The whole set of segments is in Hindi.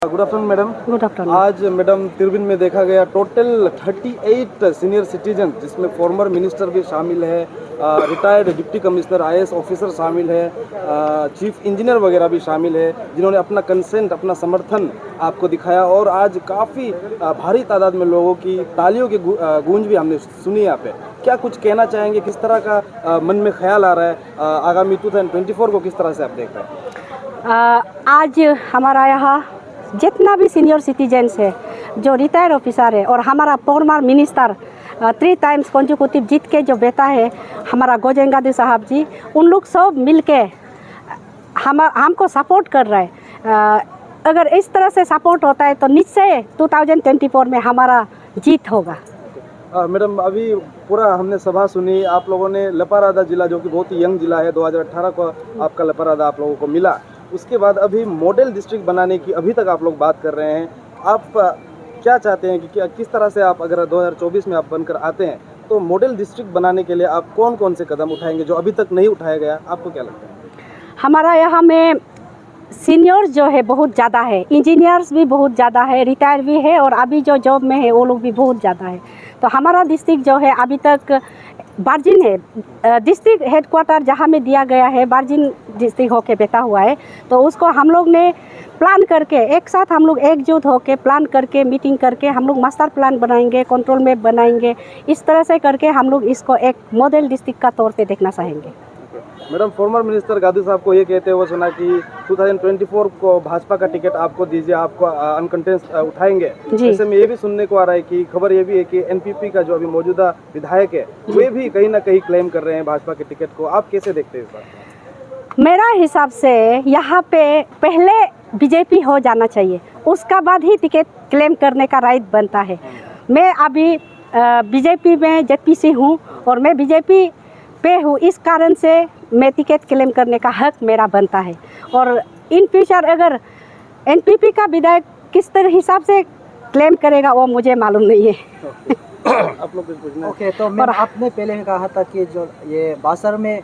Good afternoon madam. Good afternoon. आज मैडम तिरबिन में देखा गया टोटल 38 सीनियर सिटीजन, जिसमें फॉर्मर मिनिस्टर भी शामिल है, retired deputy commissioner IAS officer शामिल है, चीफ इंजीनियर वगैरह भी शामिल है, जिन्होंने अपना कंसेंट, अपना समर्थन आपको दिखाया। और आज काफ़ी भारी तादाद में लोगों की तालियों की गूंज भी हमने सुनी यहाँ पे। क्या कुछ कहना चाहेंगे, किस तरह का मन में ख्याल आ रहा है आगामी 2024 को किस तरह से आप देख रहे हैं? आज हमारा यहाँ जितना भी सीनियर सिटीजन्स है, जो रिटायर्ड ऑफिसर है और हमारा फॉर्मर मिनिस्टर 3 टाइम्स कॉन्जिक्यूटिव जीत के जो बेटा है हमारा गोजेंगादी साहब जी, उन लोग सब मिलके हमको सपोर्ट कर रहे हैं। अगर इस तरह से सपोर्ट होता है तो निश्चय 2024 में हमारा जीत होगा। मैडम, अभी पूरा हमने सभा सुनी, आप लोगों ने लपारादा जिला, जो कि बहुत ही यंग जिला है, 2018 को आपका लपारादा आप लोगों को मिला। उसके बाद अभी मॉडल डिस्ट्रिक्ट बनाने की अभी तक आप लोग बात कर रहे हैं। आप क्या चाहते हैं कि किस तरह से आप, अगर 2024 में आप बनकर आते हैं, तो मॉडल डिस्ट्रिक्ट बनाने के लिए आप कौन कौन से कदम उठाएंगे जो अभी तक नहीं उठाया गया? आपको क्या लगता है? हमारा यहाँ में सीनियर्स जो है बहुत ज़्यादा है, इंजीनियर्स भी बहुत ज़्यादा है, रिटायर भी है और अभी जो जॉब में है वो लोग भी बहुत ज़्यादा है। तो हमारा डिस्ट्रिक्ट जो है अभी तक बार्जिन है, डिस्ट्रिक्ट हेडक्वार्टर जहाँ में दिया गया है बार्जिन डिस्ट्रिक्ट होके बैठा हुआ है। तो उसको हम लोग ने प्लान करके एक साथ हम लोग एकजुट होके प्लान करके मीटिंग करके हम लोग मास्टर प्लान बनाएंगे, कंट्रोल मैप बनाएंगे। इस तरह से करके हम लोग इसको एक मॉडल डिस्ट्रिक्ट का तौर पे देखना चाहेंगे। मैडम, फॉर्मर मिनिस्टर गादी साहब को ये कहते हुए सुना कि 2024 को भाजपा का टिकट आपको दीजिए, आपको अनकंटेस्ट उठाएंगे। ऐसे में ये भी सुनने को आ रहा है कि खबर ये भी है कि एनपीपी का जो अभी मौजूदा विधायक है वे भी कहीं ना कहीं क्लेम कर रहे हैं भाजपा के टिकट को। आप कैसे देखते हैं इस बात? मेरा हिसाब से यहाँ पे पहले बीजेपी हो जाना चाहिए, उसका बाद ही टिकट क्लेम करने का राइट बनता है। मैं अभी बीजेपी में जेपीसी हूँ और मैं बीजेपी पे हूँ, इस कारण से मैं टिकट क्लेम करने का हक मेरा बनता है। और इन फ्यूचर अगर एनपीपी का विधायक किस तरह हिसाब से क्लेम करेगा वो मुझे मालूम नहीं है। आप लोग कुछ पूछना? ओके, तो मैं आपने पहले कहा था कि जो ये बासर में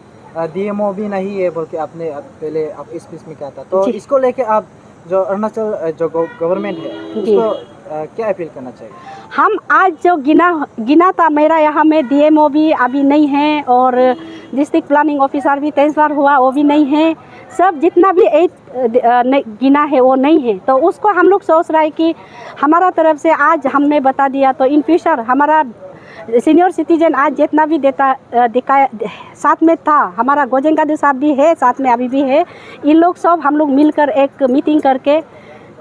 डीएमओ भी नहीं है बोल के आपने पहले आप इस बीच में कहा था, तो इसको लेके आप जो अरुणाचल जो गवर्नमेंट है उसको क्या अपील करना चाहिए? हम आज जो गिना था, मेरा यहाँ में डीएमओ भी अभी नहीं है और डिस्ट्रिक्ट प्लानिंग ऑफिसर भी 23 बार हुआ वो भी नहीं है, सब जितना भी 8 गिना है वो नहीं है। तो उसको हम लोग सोच रहे हैं कि हमारा तरफ से आज हमने बता दिया तो इन फ्यूचर हमारा सीनियर सिटीजन आज जितना भी दिखाया साथ में था, हमारा गोजेंगादी साहब भी है साथ में, अभी भी है। इन लोग सब हम लोग मिलकर एक मीटिंग करके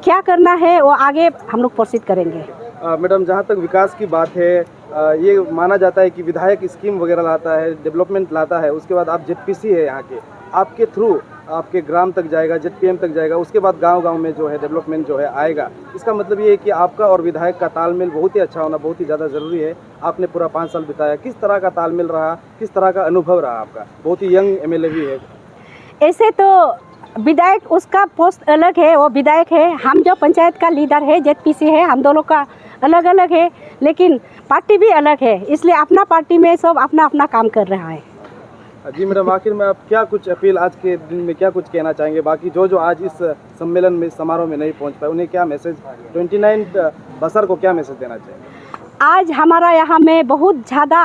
क्या करना है वो आगे हम लोग प्रोसीड करेंगे। मैडम, जहाँ तक विकास की बात है, ये माना जाता है कि विधायक स्कीम वगैरह लाता है, डेवलपमेंट लाता है, उसके बाद आप जेडपीसी है यहाँ के, आपके थ्रू आपके ग्राम तक जाएगा, जेडपीएम तक जाएगा, उसके बाद गांव-गांव में जो है डेवलपमेंट जो है आएगा। इसका मतलब ये है कि आपका और विधायक का तालमेल बहुत ही अच्छा होना बहुत ही ज़्यादा ज़रूरी है। आपने पूरा 5 साल बिताया, किस तरह का तालमेल रहा, किस तरह का अनुभव रहा आपका? बहुत ही यंग एमएलए भी है। ऐसे तो विधायक उसका पोस्ट अलग है, वो विधायक है, हम जो पंचायत का लीडर है जेडपीसी है, हम दोनों का अलग अलग है, लेकिन पार्टी भी अलग है, इसलिए अपना पार्टी में सब अपना अपना काम कर रहा है। जी मैडम, आखिर में आप क्या कुछ अपील आज के दिन में क्या कुछ कहना चाहेंगे? बाकी जो आज इस सम्मेलन में, समारोह में नहीं पहुंच पाए, उन्हें क्या मैसेज, 29 बसर को क्या मैसेज देना चाहेंगे? आज हमारा यहाँ में बहुत ज़्यादा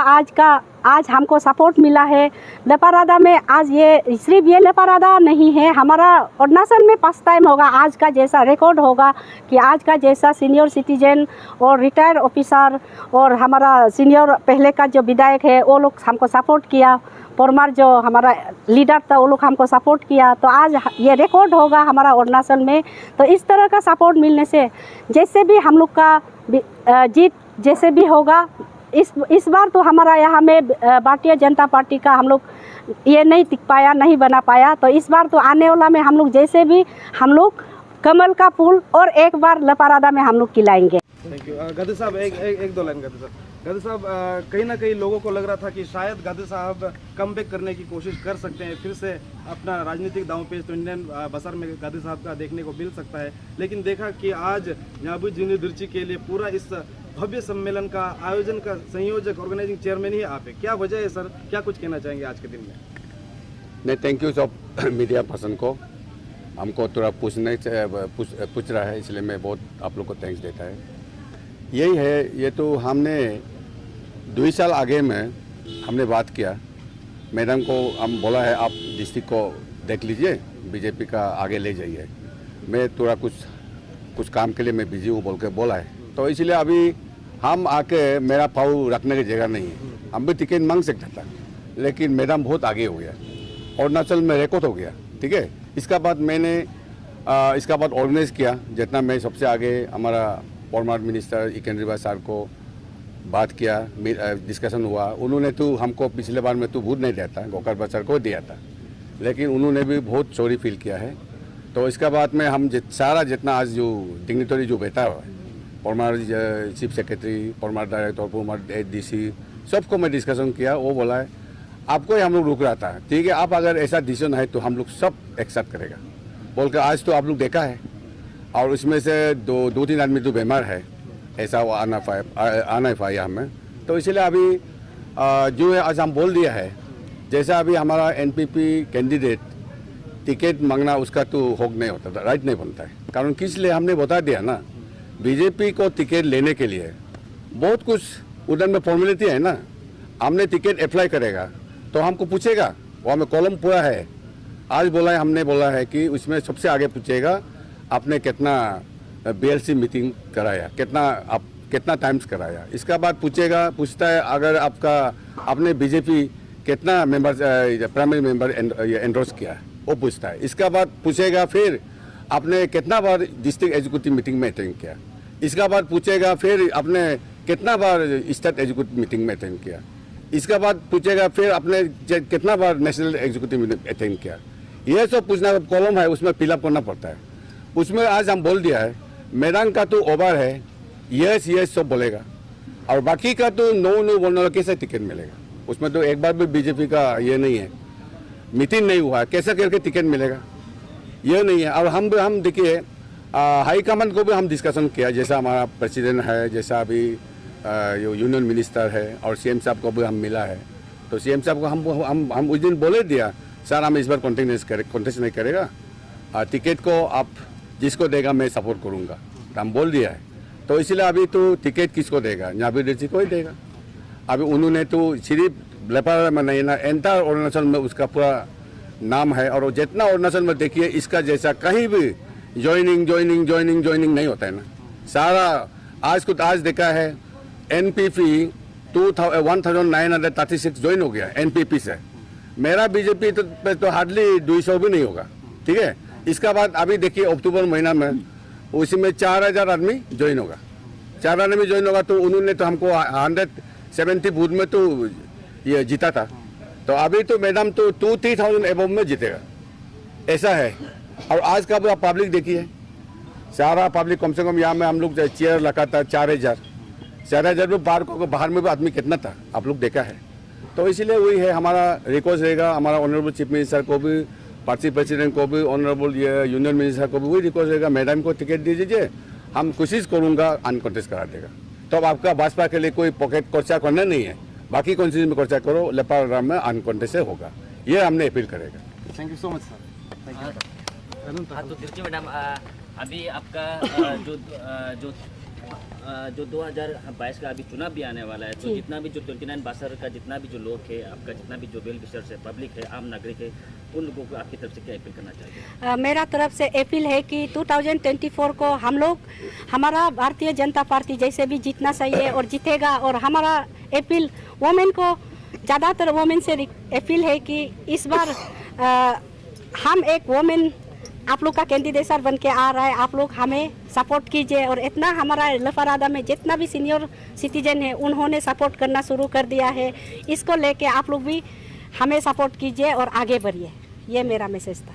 आज हमको सपोर्ट मिला है। लपारादा में आज ये सिर्फ ये लपारादा नहीं है, हमारा अरुणाचल में 5 टाइम होगा आज का जैसा रिकॉर्ड होगा कि आज का जैसा सीनियर सिटीजन और रिटायर्ड ऑफिसर और हमारा सीनियर पहले का जो विधायक है वो लोग हमको सपोर्ट किया, फॉर्मर जो हमारा लीडर था वो लोग हमको सपोर्ट किया। तो आज ये रिकॉर्ड होगा हमारा अरुणाचल में। तो इस तरह का सपोर्ट मिलने से जैसे भी हम लोग का जीत जैसे भी होगा, इस बार तो हमारा यहाँ में भारतीय जनता पार्टी का हम लोग ये नहीं टिक पाया, नहीं बना पाया। तो इस बार तो आने वाला में हम लोग जैसे भी हम लोग कमल का फूल और एक बार लपारादा में हम लोग खिलाएंगे। Thank you. गादी साहब, एक दो लाइन गादी साहब। गादी साहब, कहीं ना कहीं लोगों को लग रहा था कि शायद गादी साहब कमबैक करने की कोशिश कर सकते हैं, फिर से अपना राजनीतिक दांवपेच 29 बसर में गादी साहब का देखने को मिल सकता है। लेकिन देखा कि आज न्याबू जिन्नदुर्ची के लिए पूरा इस भव्य सम्मेलन का आयोजन का संयोजक, ऑर्गेनाइजिंग चेयरमैन ही आप है। क्या वजह है सर, क्या कुछ कहना चाहेंगे आज के दिन में? नहीं, थैंक यू सब मीडिया पर्सन को। हमको थोड़ा पूछ रहा है, इसलिए मैं बहुत आप लोग को थैंक्स देता है। यही है, ये तो हमने 2 साल आगे में हमने बात किया, मैडम को हम बोला है आप डिस्ट्रिक्ट को देख लीजिए, बीजेपी का आगे ले जाइए, मैं थोड़ा कुछ काम के लिए मैं बिजी हूँ बोल के बोला है। तो इसलिए अभी हम आके मेरा पाँव रखने की जगह नहीं है, हम भी टिकट मांग सकता था, लेकिन मैडम बहुत आगे हो गया, अरुणाचल में रिकॉर्ड हो गया, ठीक है। इसका बाद मैंने इसका बाद ऑर्गेनाइज किया, जितना मैं सबसे आगे हमारा फॉर्मर मिनिस्टर इकेन रिबा सर को बात किया, डिस्कशन हुआ। उन्होंने तो हमको पिछले बार में तो वोट नहीं दिया था, गोकर बचर को दिया था, लेकिन उन्होंने भी बहुत सॉरी फील किया है। तो इसका बाद में हम सारा जितना आज जो डिग्निटरी जो बैठा हुआ है, former chief secretary, farmer director, farmer DC, सबको मैं डिस्कशन किया। वो बोला है आपको ही हम लोग रुक रहा था, ठीक है, आप अगर ऐसा डिसीजन है तो हम लोग सब एक्सेप्ट करेगा बोल कर। आज तो आप लोग देखा है, और उसमें से 2-3 आदमी तो बीमार है, ऐसा वो आना पाया यहाँ में। तो इसलिए अभी जो है आज हम बोल दिया है, जैसा अभी हमारा एनपीपी कैंडिडेट टिकट मांगना उसका तो हक नहीं होता था, राइट नहीं बनता है। कारण किस लिए हमने बता दिया ना, बीजेपी को टिकट लेने के लिए बहुत कुछ उधर में फॉर्मेलिटी है ना। हमने टिकट अप्लाई करेगा तो हमको पूछेगा, वहाँ में कॉलम पूरा है। आज बोला है, हमने बोला है कि उसमें सबसे आगे पूछेगा आपने कितना बीएलसी मीटिंग कराया, कितना टाइम्स कराया। इसका बाद पूछता है अगर आपने बीजेपी कितना मेंबर प्राइमरी मेंबर एंडोर्स किया है, वो पूछता है। इसका बाद पूछेगा फिर आपने कितना बार डिस्ट्रिक्ट एग्जीक्यूटिव मीटिंग में अटेंड किया। इसका बाद पूछेगा फिर आपने कितना बार स्टेट एग्जीक्यूटिव मीटिंग में अटेंड किया। इसका बाद पूछेगा फिर आपने कितना बार नेशनल एग्जीक्यूटिव मीटिंग अटेंड किया। यह सब पूछना कॉलम है, उसमें फिलअप करना पड़ता है। उसमें आज हम बोल दिया है, मैदान का तो ओवर है, यस सब बोलेगा, और बाकी का तो नो बोलने वाला कैसे टिकट मिलेगा। उसमें तो एक बार भी बीजेपी का ये नहीं है, मीटिंग नहीं हुआ, कैसे करके टिकट मिलेगा, ये नहीं है। और हम देखिए हाई कमांड को भी हम डिस्कशन किया, जैसा हमारा प्रेसिडेंट है, जैसा अभी यूनियन मिनिस्टर है, और सीएम साहब को भी हम मिला है। तो सीएम साहब को हम उस दिन बोले दिया, सर हम इस बार कॉन्टेस्ट नहीं करेगा, टिकट को आप जिसको देगा मैं सपोर्ट करूँगा, तो हम बोल दिया है। तो इसलिए अभी तो टिकट किसको देगा, नाबिर जी को ही देगा। अभी उन्होंने तो सिर्फ लेपारादा में नहीं ना, एंटायर अरुणाचल में उसका पूरा नाम है। और जितना अरुणाचल में देखिए, इसका जैसा कहीं भी ज्वाइनिंग नहीं होता है ना। सारा आज देखा है एनपीपी 1936 ज्वाइन हो गया एनपीपी से। मेरा बीजेपी तो हार्डली 200 भी नहीं होगा, ठीक है। इसका बाद अभी देखिए अक्टूबर महीना में उसमें 4000 आदमी ज्वाइन होगा, 4 आदमी ज्वाइन होगा। तो उन्होंने तो हमको 170 बूथ में तो ये जीता था। तो अभी तो मैडम तो 2-3,000 एबव में जीतेगा, ऐसा है। और आज का भी आप पब्लिक देखिए, सारा पब्लिक कम से कम यहाँ में हम लोग चेयर लगा था 4,000 में बाहर में भी आदमी कितना था आप लोग देखा है। तो इसलिए वही है, हमारा रिक्वेस्ट रहेगा, हमारा ऑनरेबल चीफ मिनिस्टर को भी, पार्टी प्रेसिडेंट को भी, ऑनरेबल ये यूनियन मिनिस्टर को भी वही रिक्वेस्ट रहेगा, मैडम को टिकट दे दीजिए, हम कोशिश करूँगा अनकॉन्टेस्ट करा देगा। तो अब आपका भाजपा के लिए कोई पॉकेट खर्चा करना नहीं है, बाकी कॉन्स्टिट्यूंसी में खर्चा करो, लेपारादा में अनकॉन्टेस्ट से होगा, ये हमने अपील करेगा। Thank you so much sir. हाँ, तो देखिए मैडम, अभी आपका जो 2022 का अभी चुनाव भी आने वाला है, तो जितना भी जो 29 बासर का जितना भी जो लोग है, आपका जितना भी जो वेल विशर्स है, पब्लिक है, आम नागरिक है, उन लोगों को आपकी तरफ से क्या अपील करना चाहिए? मेरा तरफ से अपील है कि 2024 को हम लोग, हमारा भारतीय जनता पार्टी जैसे भी जीतना चाहिए और जीतेगा। और हमारा अपील वोमेन को, ज़्यादातर वोमेन से अपील है कि इस बार हम एक वोमेन आप लोग का कैंडिडेट बन के आ रहा है, आप लोग हमें सपोर्ट कीजिए। और इतना हमारा लेपारादा में जितना भी सीनियर सिटीजन है उन्होंने सपोर्ट करना शुरू कर दिया है, इसको लेके आप लोग भी हमें सपोर्ट कीजिए और आगे बढ़िए, ये मेरा मैसेज था।